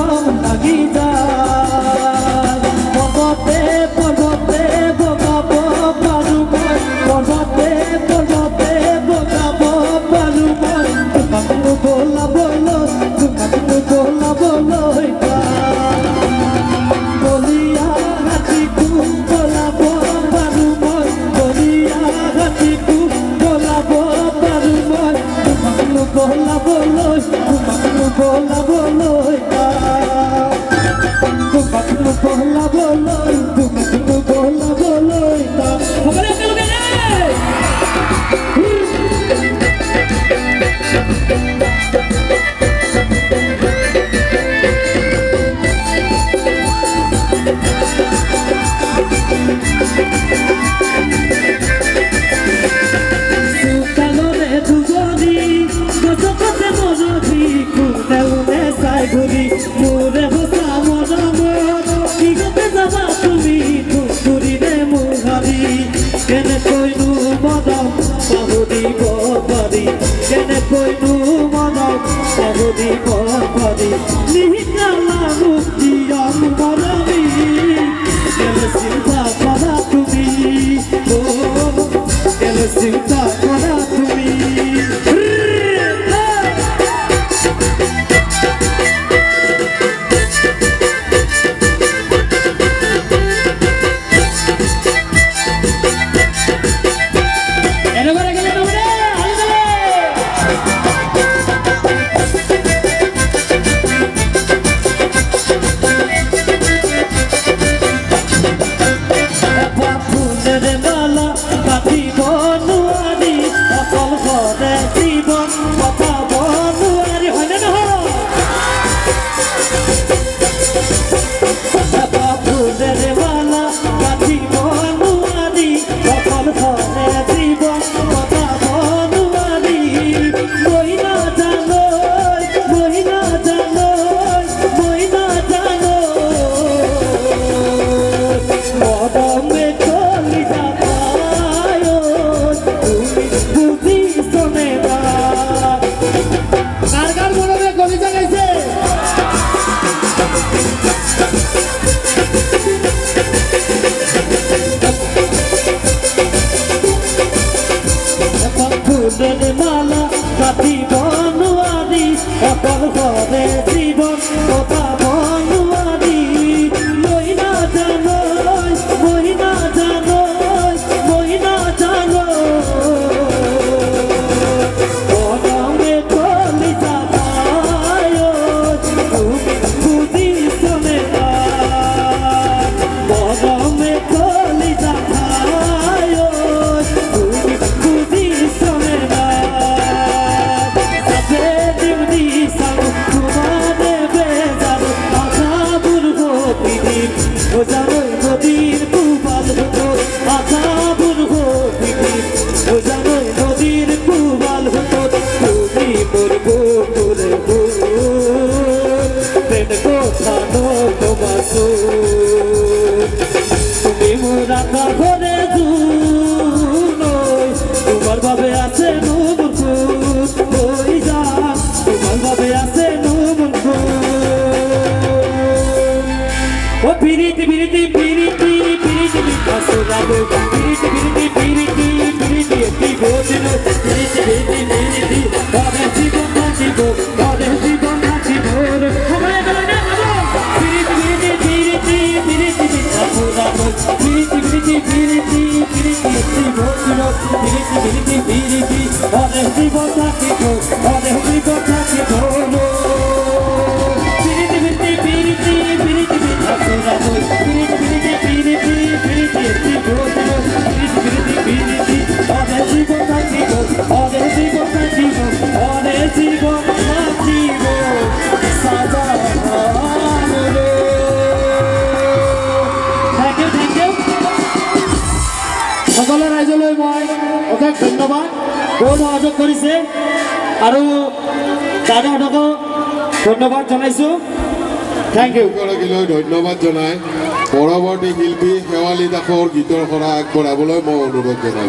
মরম লাগি যায় পর্বতে পর্বতে বগাবো পারু মই পর্বতে পর্বতে বগাবো পারু মই তোমাকে গোলাবো লই তোমাকে গোলাবো লই বলিয়া হাতিকু গোলাবো পারু মই বলিয়া হাতিকু গোলাবো পারু মই তোমাকে গোলাবো লই তোমাকে গোলাবো লই তোমাকে গোলাবো লই তোমাকে গোলাবো লই সকলে একলগে সুকালরে দুজনি গজপতে মরজি কুনেউনে সাই ঘুরি মোরে হোসা মরমত কিগতে যাবা তুমি ঘুরিলে মুহারি কেনে কইনু মদম পাহরিব পারি কেনে কইনু মদম পাহরিব পারি নিহিকালা মুক্তি মরমি কেনে চিন্তা করা তুমি ও কেনে চিন্তা করা তুমি মালা কাটি বনুয়ারি অকল ঘরে জীবন কথা বনুয়ারি মহিনা জানো মহিনা জানো মহিনা জানো বনমে চলি যাবায় তুমি বুঝি শোনে না বনমে চলি যাবায় তুমি বুঝি শোনে না ও জানোই নদীর কুবাল হতো আধা বুড়ো পৃথিবী ও জানোই নদীর কুবাল হতো তুমি মোর গোকুলে প্রেম কথা তোমার তুমি মোর রাখা ঘরে নই তোমার ভাবে আছে নুমুর ওই যা তোমার ভাবে আছে নুমুর ও পিরিতি পিরিতি পিরিতি পিরিতি আসরাবে পিরিতি পিরিতি পিরিতি পিরিতি একটি গোদিন পিরিতি পিরিতি পিরিতি তাদের জীবন থাকিব তাদের জীবন থাকিব সবাই বলে না পিরিতি পিরিতি পিরিতি পিরিতি আসরাবে পিরিতি পিরিতি পিরিতি পিরিতি একটি গোদিন পিরিতি পিরিতি পিরিতি তাদের জীবন থাকিব তাদের জীবন থাকিব সকলে ৰাইজলৈ মই অশেষ ধন্যবাদ বহুত সহযোগ কৰিছে আৰু দাদাহঁতকো ধন্যবাদ জনাইছোঁ থ্যাংক ইউ ধন্যবাদ জনাই পৰৱৰ্তী শিল্পী শেৱালী দাসৰ গীতৰ সৰা আগবঢ়াবলৈ মই অনুৰোধ জনালোঁ।